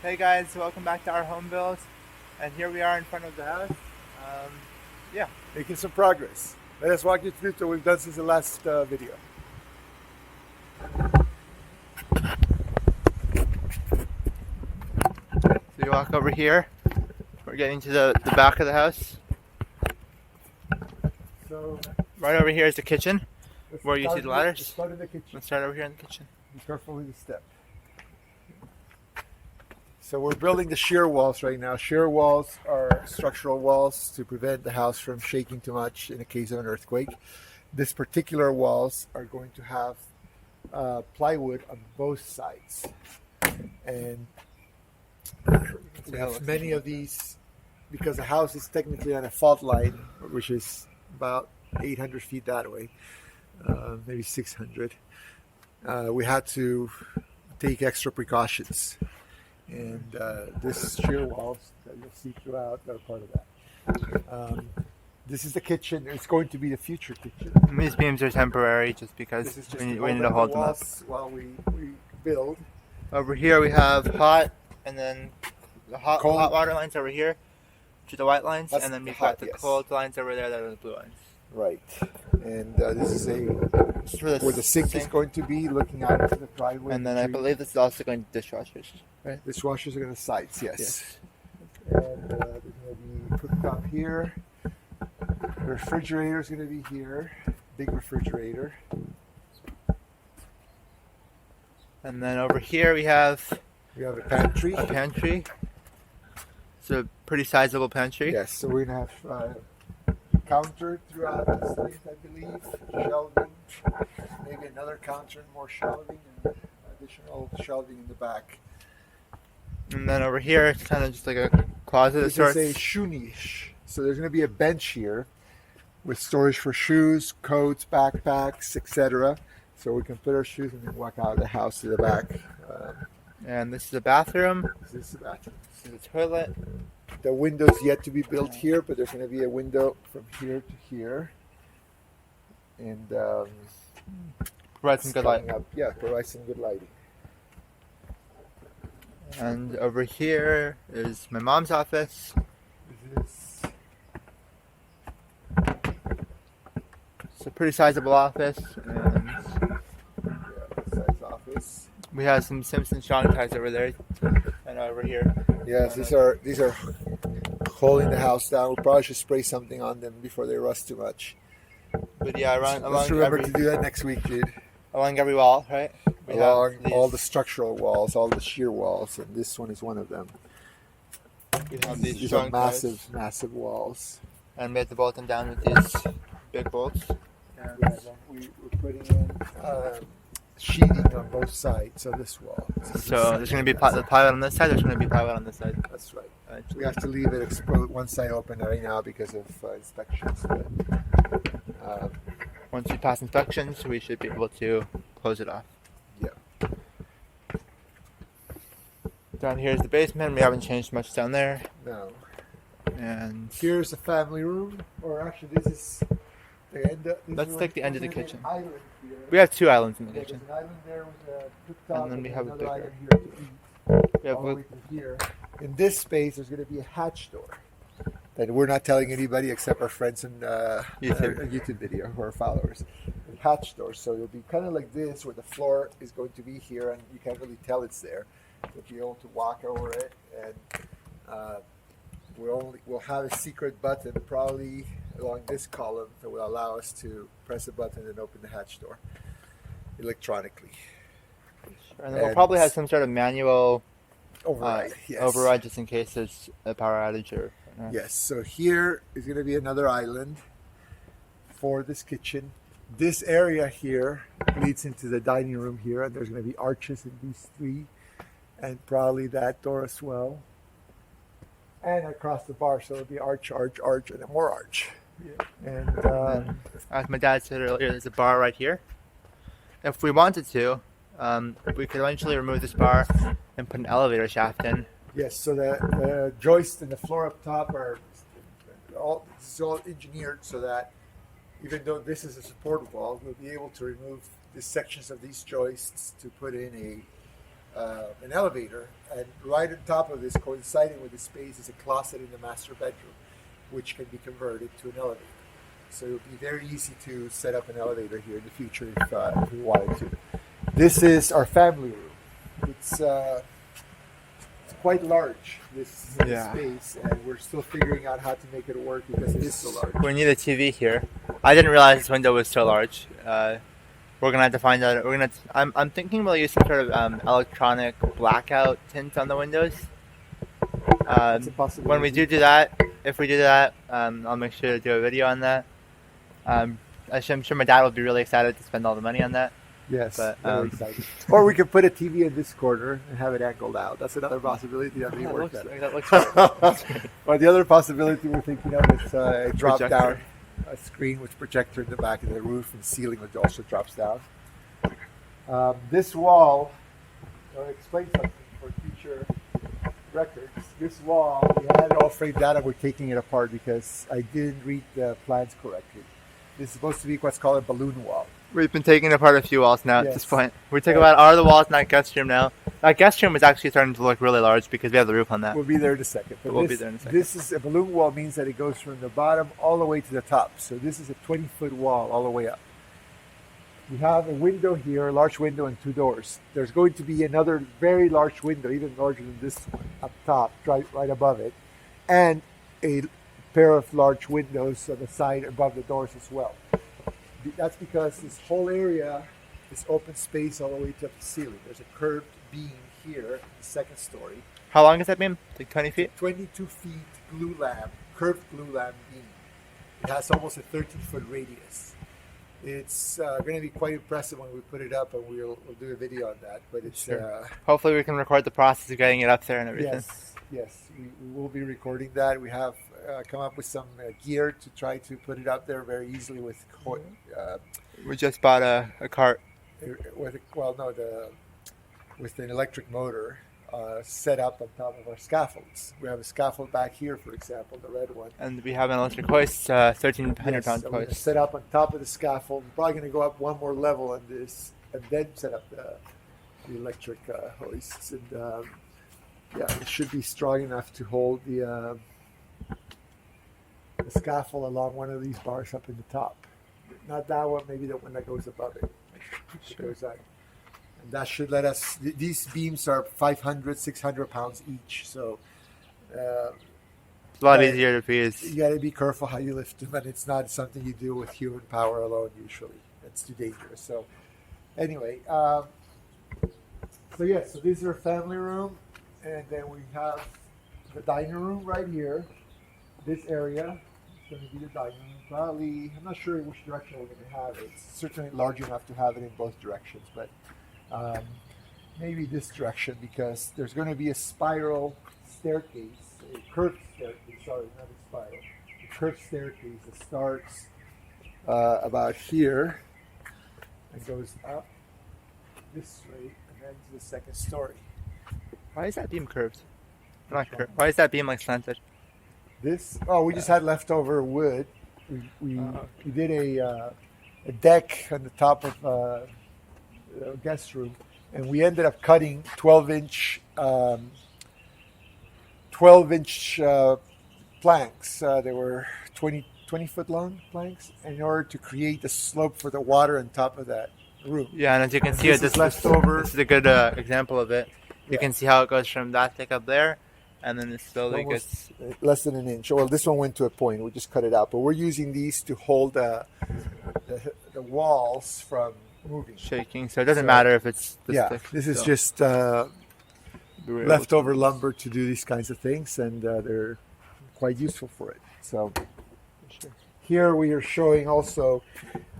Hey guys, welcome back to our home build, and here we are in front of the house. Um, yeah, Making some progress. Let us walk you through what we've done since the last video. so you walk over here. We're getting to the back of the house. So Right over here is the kitchen, where you see the ladders. Let's start in the kitchen. Let's start over here in the kitchen. Be careful with the step. So we're building the shear walls right now. Shear walls are structural walls to prevent the house from shaking too much in the case of an earthquake. This particular walls are going to have plywood on both sides, and there's many of these because the house is technically on a fault line, which is about 800 feet that way, maybe 600. We had to take extra precautions. And this shear walls that you'll see throughout are part of that. This is the kitchen. It's going to be the future kitchen. And these beams are temporary, just because we need to hold them up. While we build. Over here we have hot, and then the hot water lines over here, which are the white lines, and then we've got the cold lines over there that are the blue lines. Right. And this is where the sink is going to be, looking out into the driveway. And then I believe this is also going to dishwashers. Right. Dishwashers are going to sides, yes. And they're going to be cooked up here. The refrigerator is going to be here, big refrigerator. And then over here we have a pantry. It's a pretty sizable pantry. Yes, so we're going to have counter throughout this place, I believe, shelving, maybe another counter and more shelving, and additional shelving in the back. And then over here, it's kind of just like a closet of sorts. It's a shoe niche. So there's going to be a bench here with storage for shoes, coats, backpacks, etc. So we can put our shoes and then walk out of the house to the back. And this is the bathroom. This is the bathroom. This is the toilet. The window's yet to be built here, but there's going to be a window from here to here. And provide some good lighting. Yeah, provide some good lighting. And over here is my mom's office. It's a pretty sizable office. And size office. We have some Simpson strong ties over there and over here. Yes, these are holding the house down. We probably should spray something on them before they rust too much. But yeah, let's remember to do that next week, dude. Along every wall, right? Along all the structural walls, all the shear walls, and this one is one of them. We have these are massive walls. And we have to bolt them down with these big bolts. We're putting in sheeting on both sides of this wall. So there's going to be the plywood on this side, there's going to be plywood on this side. That's right. We have to leave it exposed, one side open right now because of inspections. But, once we pass inspections, we should be able to close it off. Yeah. Down here is the basement. We haven't changed much down there. No. And here's the family room, or actually this is the end. That's like the end of the kitchen. Here. We have two islands in the kitchen. There's an island there with a cooktop, and then we have another a island here to eat. We have all the way to here. In this space, there's going to be a hatch door that we're not telling anybody except our friends in YouTube video who are followers. A hatch door, so it'll be kind of like this, where the floor is going to be here, and you can't really tell it's there. You'll be able to walk over it, and we'll have a secret button probably along this column that will allow us to press a button and open the hatch door electronically. And then we'll probably have some sort of manual override just in case there's a power outage or. Yes, so here is going to be another island for this kitchen. This area here leads into the dining room here, and there's going to be arches in these three, and probably that door as well. And across the bar, so it'll be arch, and then more arch. Yeah. And as my dad said earlier, there's a bar right here. If we wanted to, we could eventually remove this bar and put an elevator shaft in. Yes, so the joist and the floor up top are all engineered so that even though this is a support wall, we'll be able to remove the sections of these joists to put in an elevator, and right on top of this, coinciding with the space, is a closet in the master bedroom, which can be converted to an elevator. So it would be very easy to set up an elevator here in the future if we wanted to. This is our family room. It's quite large, this space, and we're still figuring out how to make it work because it is so large. We need a TV here. I didn't realize this window was so large. We're gonna have to find out. I'm thinking we'll use some sort of electronic blackout tint on the windows. That's a possibility. When we do that, if we do that, I'll make sure to do a video on that. I'm sure my dad will be really excited to spend all the money on that. Yes, but, very excited. Or we could put a TV in this corner and have it angled out. That's another possibility that may work better. That looks good. Or the other possibility we're thinking of is a drop-down screen with projector in the back of the roof and ceiling, which also drops down. This wall, I'll explain something for future records. This wall, we had it all framed out and we're taking it apart because I didn't read the plans correctly. This is supposed to be what's called a balloon wall. We've been taking apart a few walls now at this point. We took about all the walls in that guest room now. That guest room is actually starting to look really large because we have the roof on that. We'll be there in a second. But we'll be there in a second. This is a balloon wall, means that it goes from the bottom all the way to the top. So this is a 20-foot wall all the way up. We have a window here, a large window and two doors. There's going to be another very large window, even larger than this one, up top, right above it, and a pair of large windows on the side above the doors as well. That's because this whole area is open space all the way to the ceiling. There's a curved beam here in the second story. How long is that beam? Like 20 feet? 22 feet glue lamp, curved glue lamp beam. It has almost a 13-foot radius. It's going to be quite impressive when we put it up, and we'll do a video on that. But it's hopefully we can record the process of getting it up there and everything. Yes, we will be recording that. We have come up with some gear to try to put it up there very easily with. We just bought a cart. With an electric motor set up on top of our scaffolds. We have a scaffold back here, for example, the red one. And we have an electric hoist, 1,300-pound hoist. Set up on top of the scaffold. We're probably going to go up one more level on this, and then set up the electric hoists. And it should be strong enough to hold the scaffold along one of these bars up in the top. Not that one, maybe the one that goes above it. Goes on. And that should let us, these beams are 500, 600 pounds each. So it's a lot easier to use. You got to be careful how you lift them, and it's not something you do with human power alone usually. It's too dangerous. So anyway, so this is our family room, and then we have the dining room right here. This area is going to be the dining room. Probably, I'm not sure which direction we're going to have it. It's certainly large enough to have it in both directions, but maybe this direction, because there's going to be a spiral staircase, a curved staircase, sorry, not a spiral, a curved staircase that starts about here and goes up this way and then to the second story. Why is that beam curved? Not curved. Why is that beam like slanted? We just had leftover wood. We did a deck on the top of the guest room, and we ended up cutting 12-inch planks. They were 20-foot long planks in order to create a slope for the water on top of that room. Yeah, and as you can see, this is a good example of it. You can see how it goes from that thick up there, and then it slowly gets less than an inch. Well, this one went to a point. We just cut it out, but we're using these to hold the walls from moving, shaking. So it doesn't matter if it's this thick. This is just leftover lumber to do these kinds of things, and they're quite useful for it. So here we are showing also,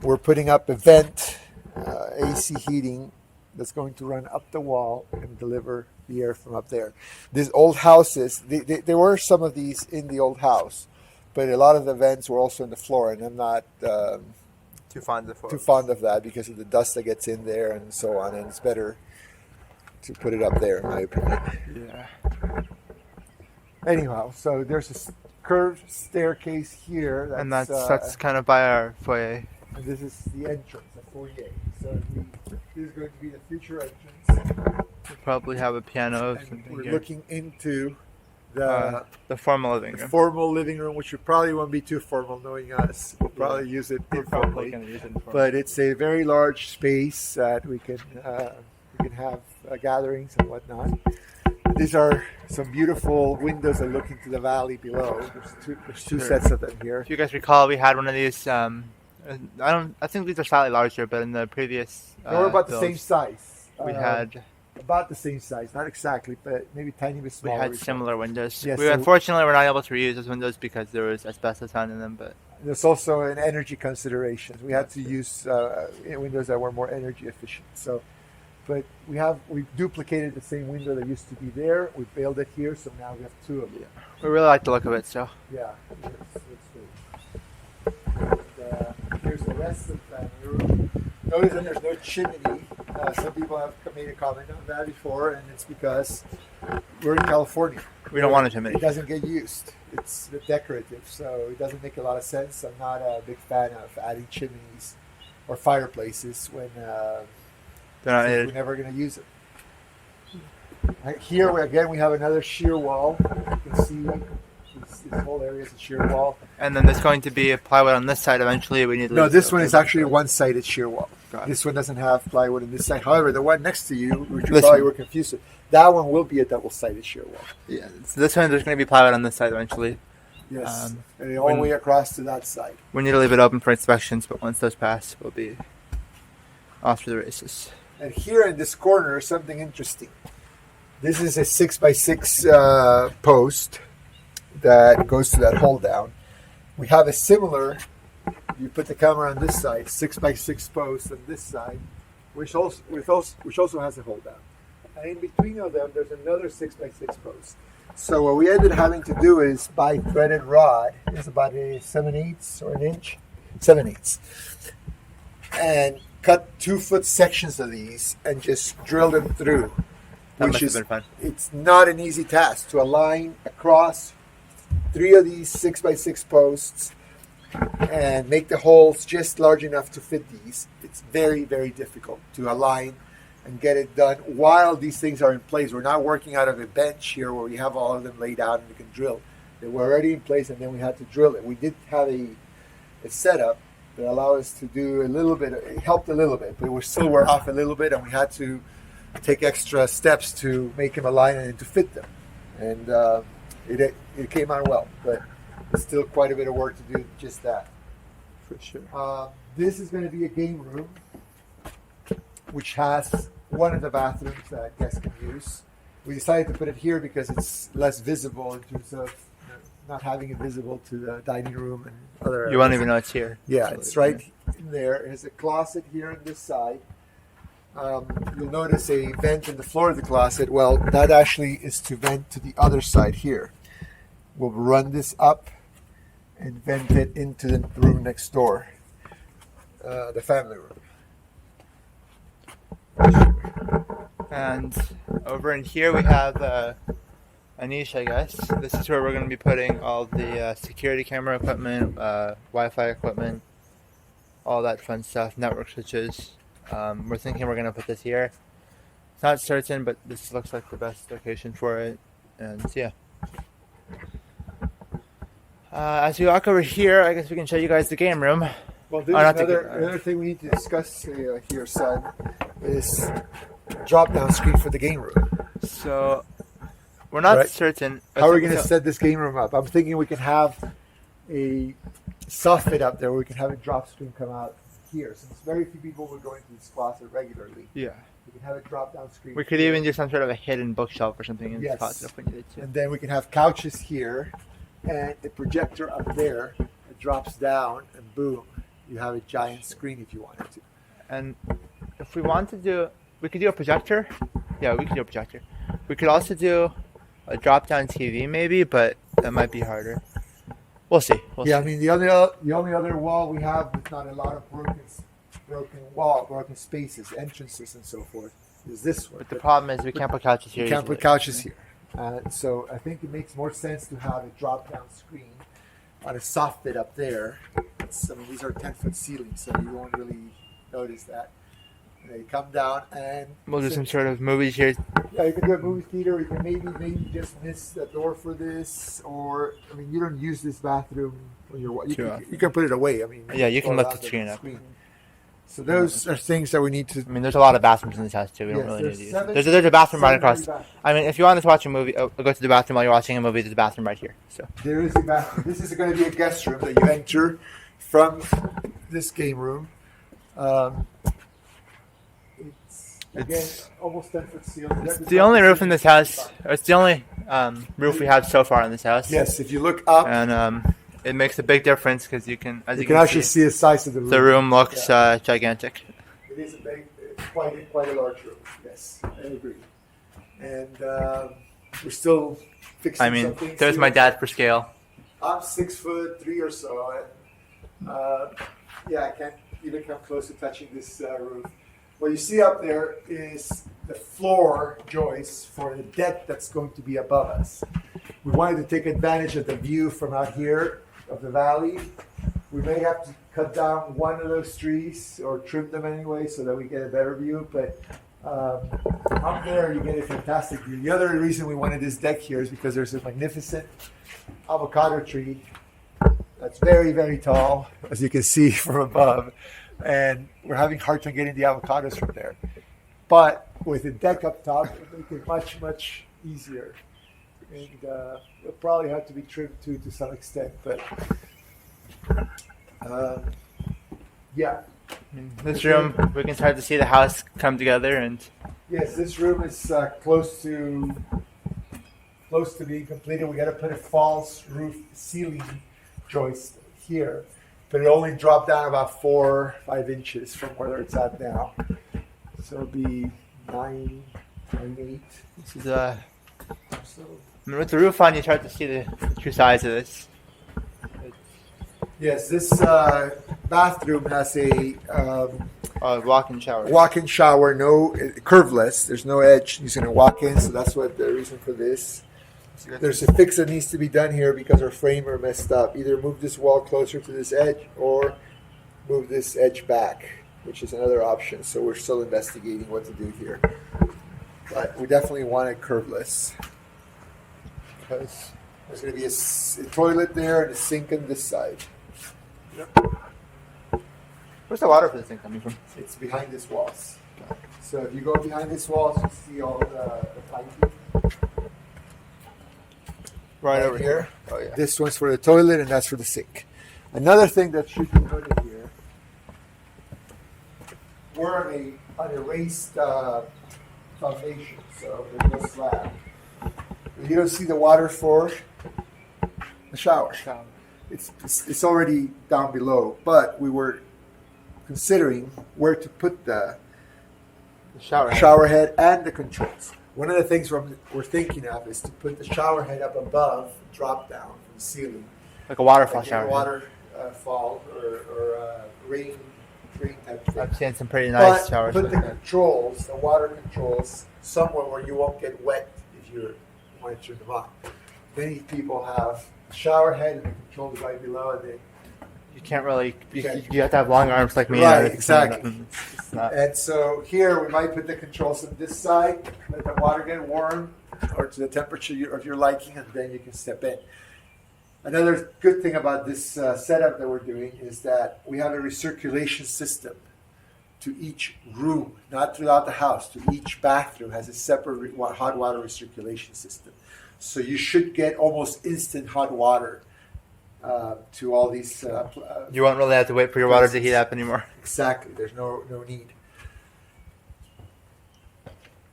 we're putting up a vent, AC heating, that's going to run up the wall and deliver the air from up there. These old houses, there were some of these in the old house, but a lot of the vents were also in the floor, and I'm not too fond of that because of the dust that gets in there and so on, and it's better to put it up there, in my opinion. Yeah. Anyhow, so there's a curved staircase here. That's kind of by our foyer. And this is the entrance, the foyer. So this is going to be the future entrance. We'll probably have a piano or And something we're here. looking into the Formal living room. formal living room, which we probably won't be too formal knowing us. We'll probably use it informally. gonna use it informally. But it's a very large space that we can have gatherings and whatnot. These are some beautiful windows that look into the valley below. There's two Sure. sets of them here. If you guys recall, we had one of these. I think these are slightly larger, but in the previous. They're about the builds, same size. We had about the same size, not exactly, but maybe tiny bit we smaller. had similar windows. Yes, we so- unfortunately were not able to reuse those windows because there was asbestos found in them. But There's also an energy consideration. We had to use windows that were more energy efficient. So, but we duplicated the same window that used to be there. We built it here, so now we have two of them. we really like the look of it. So Yeah, it's good. And, here's the rest of the family room. Notice that there's no chimney. Some people have made a comment on that before, and it's because we're in California. we don't want it too many. It doesn't get used. It's decorative, so it doesn't make a lot of sense. I'm not a big fan of adding chimneys or fireplaces when They're not we're needed. never going to use it. Right here, we have another shear wall. You can see this whole area is a shear wall. And then there's going to be a plywood on this side eventually. We need to No, leave this the- one is actually a one-sided shear wall. Got it. This one doesn't have plywood on this side. However, the one next to you, which you This probably one. were confused with, that one will be a double-sided shear wall. Yeah, so this one there's going to be plywood on this side eventually. Yes, and all the way across to that side. We need to leave it open for inspections, but once those pass, we'll be off to the races. And here in this corner is something interesting. This is a 6x6 post that goes to that hole down. We have a similar, you put the camera on this side, 6x6 post on this side, which also has a hole down. And in between of them, there's another 6x6 post. So what we ended up having to do is buy threaded rod. It's about a 7/8 or an inch, 7/8, and cut 2-foot sections of these and just drill them through. That Which must is have been fun. it's not an easy task to align across 3 of these 6x6 posts and make the holes just large enough to fit these. It's very, very difficult to align and get it done while these things are in place. We're not working out of a bench here where we have all of them laid out and we can drill. They were already in place and then we had to drill it. We did have a setup that allowed us to do a little bit. It helped a little bit, but we still were off a little bit and we had to take extra steps to make them align and to fit them. And it came out well, but it's still quite a bit of work to do just that. For sure. This is going to be a game room, which has one of the bathrooms that guests can use. We decided to put it here because it's less visible in terms of not having it visible to the dining room and other areas. You won't even know it's here. Yeah, it's right in there. There's a closet here on this side. You'll notice a vent in the floor of the closet. Well, that actually is to vent to the other side here. We'll run this up and vent it into the room next door, the family room. And over in here we have a niche, I guess. This is where we're going to be putting all the security camera equipment, Wi-Fi equipment, all that fun stuff, network switches. We're thinking we're going to put this here. It's not certain, but this looks like the best location for it. And yeah. As we walk over here, I guess we can show you guys the game room. Well, Oh, not to another thing we need to discuss here, son, is drop-down screen for the game room. So we're not Right. certain. How are we going to So- set this game room up? I'm thinking we can have a soffit up there where we can have a drop screen come out here. Since very few people will go into this closet regularly, Yeah. we can have a drop-down screen. We could here. even do some sort of a hidden bookshelf or something in Yes. the closet if we needed to. And then we can have couches here and a projector up there that drops down and boom, you have a giant screen if you wanted to. And if we want to do, we could do a projector. Yeah, we could do a projector. We could also do a drop-down TV maybe, but that might be harder. We'll see. We'll Yeah, I see. mean the only other wall we have with not a lot of broken spaces, entrances and so forth is this one. But the problem is we can't put couches here. You can't easily. put couches here. So I think it makes more sense to have a drop-down screen on a soffit up there. These are 10-foot ceilings, so you won't really notice that. You come down and We'll do some sort of movies here. yeah, you can do a movie theater. You can maybe just miss the door for this, or I mean, you don't use this bathroom when you can put it away. I mean, Yeah, you can throw lift it the out there screen on up. So those are things that we need to. I mean, there's a lot of bathrooms in this house too. We don't Yes, really there's need to use seven- it. There's a bathroom right across. 7 bathrooms. I mean, if you want to watch a movie, go to the bathroom while you're watching a movie. There's a bathroom right here. So There is a bathroom. This is going to be a guest room that you enter from this game room. It's almost 10-foot ceiling. it's the only roof in this house. It's the only roof we have so far in this house. Yes, if you look up, And it makes a big difference because you can, as you you can actually see the size of the room. the room looks gigantic. It is a big, it's quite a large room. Yes, I agree. And we're still fixing. I mean, some things there's here. my dad for scale. I'm 6'3" or so, and yeah, I can't even come close to touching this roof. What you see up there is the floor joist for the deck that's going to be above us. We wanted to take advantage of the view from out here of the valley. We may have to cut down one of those trees or trim them anyway so that we get a better view, but up there you get a fantastic view. The other reason we wanted this deck here is because there's a magnificent avocado tree that's very, very tall, as you can see from above, and we're having a hard time getting the avocados from there. But with the deck up top, it'll make it much, much easier. And it'll probably have to be trimmed too to some extent, but yeah. This room, we can start to see the house come together, and Yes, this room is close to being completed. We got to put a false roof ceiling joist here, but it only dropped down about 4 or 5 inches from where it's at now. So it'll be 9.8. this is So I mean, with the roof on, you start to see the true size of this. yes, this bathroom has a Walk-in shower. walk-in shower, no curveless. There's no edge. He's going to walk in, so that's what the reason for this. There's a fix that needs to be done here because our frame are messed up. Either move this wall closer to this edge or move this edge back, which is another option. So we're still investigating what to do here. But we definitely want it curveless because there's going to be a toilet there and a sink on this side. Where's the water for this thing coming from? It's behind this walls. So if you go behind this walls, you see all the piping. Right over here. Oh yeah. This one's for the toilet, and that's for the sink. Another thing that should be noted here: we're on a raised foundation, so there's no slab. You don't see the water for the shower. It's already down below, but we were considering where to put the shower head and the controls. One of the things we're thinking of is to put the shower head up above, drop down from the ceiling. Like a waterfall Like shower. a waterfall or rain type thing. I've seen some pretty nice But showers put like the that. controls, the water controls, somewhere where you won't get wet if you want to turn them on. Many people have the shower head and the controls right below, and You can't really. You can't. have to have long arms like me. Right, It's exactly. It's not. And so here we might put the controls on this side, let the water get warm or to the temperature of your liking, and then you can step in. Another good thing about this setup that we're doing is that we have a recirculation system to each room, not throughout the house. To each bathroom has a separate hot water recirculation system. So you should get almost instant hot water to all these. You won't really have to wait for your water to heat up anymore. Exactly. There's no need.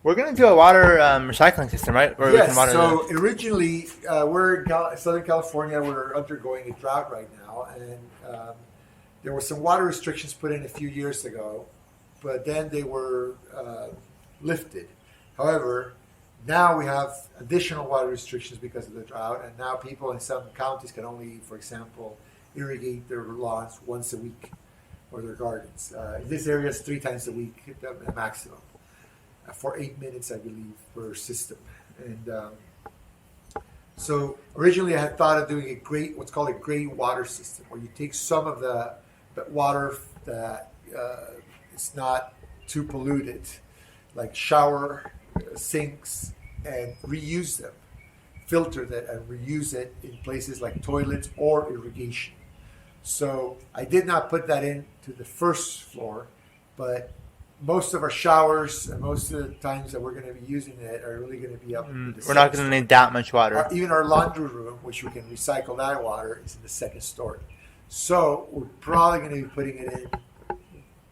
We're gonna do a water recycling system, right? Where Yes. we can water So originally, we're in Southern California. We're undergoing a drought right now, and there were some water restrictions put in a few years ago, but then they were lifted. However, now we have additional water restrictions because of the drought, and now people in some counties can only, for example, irrigate their lawns once a week or their gardens. In this area, it's 3 times a week, the maximum. For 8 minutes, I believe, per system. And so originally I had thought of doing what's called a gray water system, where you take some of the water that it's not too polluted, like shower sinks, and reuse them, filter that and reuse it in places like toilets or irrigation. So I did not put that into the first floor, but most of our showers and most of the times that we're going to be using it are really going to be up in the We're not going to need that much water. Even our laundry room, which we can recycle that water, is in the second story. So we're probably going to be putting it in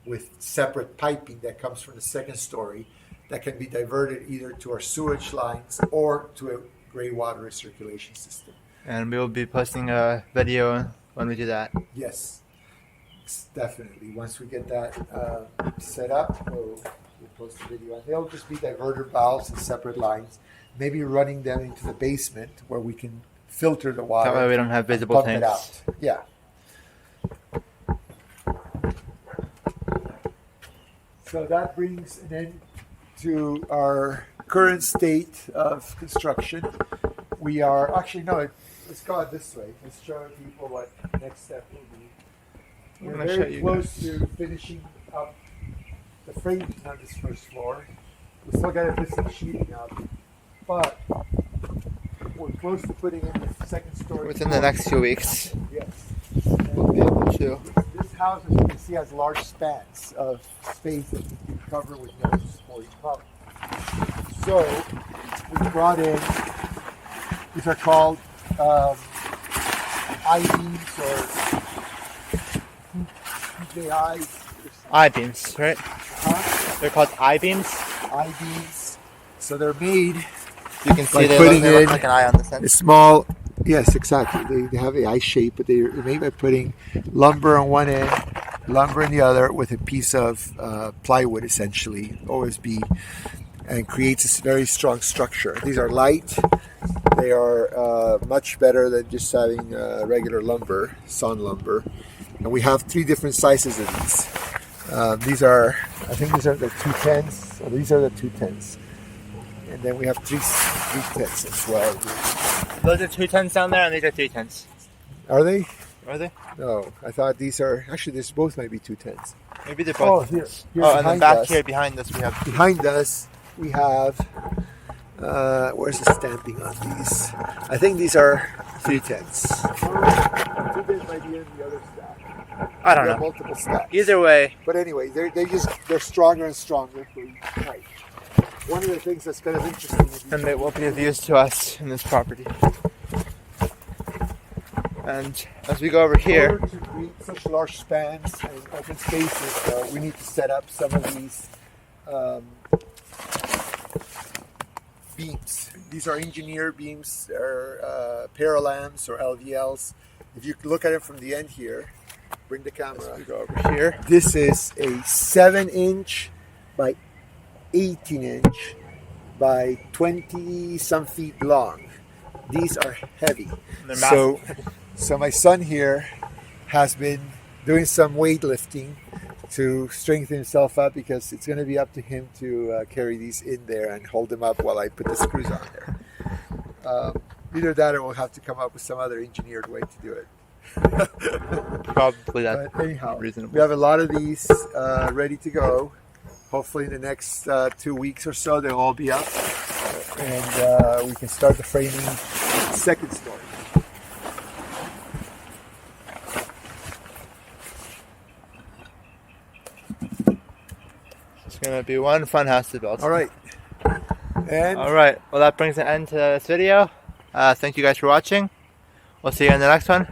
with separate piping that comes from the second story that can be diverted either to our sewage lines or to a gray water recirculation system. And we will be posting a video when we do that. Yes, definitely. Once we get that set up, we'll post a video. And they'll just be diverter valves and separate lines, maybe running them into the basement where we can filter the water. That way we don't have visible pump it tanks. out. Yeah. So that brings an end to our current state of construction. We are actually let's go out this way. Let's show people what the next step will be. We're very close to finishing up the framing on this first floor. We still got to put some sheeting up, but we're close to putting in the second story. Within the next 2 weeks, Yes. we'll be able to. This house, as you can see, has large spans of space that you can cover with no supporting column. So we brought in, these are called I-beams or PJIs. I-beams, right? They're called I-beams. I-beams. So they're made. You can see By they putting look in like an eye on the center. a small, yes, exactly. They have the I shape, but they're made by putting lumber on one end, lumber in the other, with a piece of plywood, essentially, OSB, and creates this very strong structure. These are light. They are much better than just having regular lumber, sawn lumber. And we have 3 different sizes of these. These are, I think these are the 210s. So these are the 210s. And then we have 310s as well. Those are 210s down there, and these are 310s. Are they? Are they? No, I thought these are, actually this both might be 210s. Maybe they're Oh, both. here's Oh, and behind then back us. here behind us we have. Behind us, we have, where's the stamping on these? I think these are 310s. I think this might be in the other stack. I don't We have know. multiple stacks. Either way, But anyway, they're stronger and stronger for each height. One of the things that's kind of interesting is and it will be of use to us in this property. And as we go over in here, order to create such large spans and open spaces, we need to set up some of these beams. These are engineered beams. They're parallams or LVLs. If you look at it from the end here, bring the camera. we go over here. This is a 7-inch by 18-inch by 20-some feet long. These are heavy. They're massive. So my son here has been doing some weightlifting to strengthen himself up because it's going to be up to him to carry these in there and hold them up while I put the screws on there. Either that or we'll have to come up with some other engineered way to do it. Probably that's But anyhow, reasonable. we have a lot of these ready to go. Hopefully in the next 2 weeks or so they'll all be up and we can start the framing second story. It's gonna be one fun house to build. All right. And All right. Well, that brings an end to this video. Thank you guys for watching. We'll see you in the next one.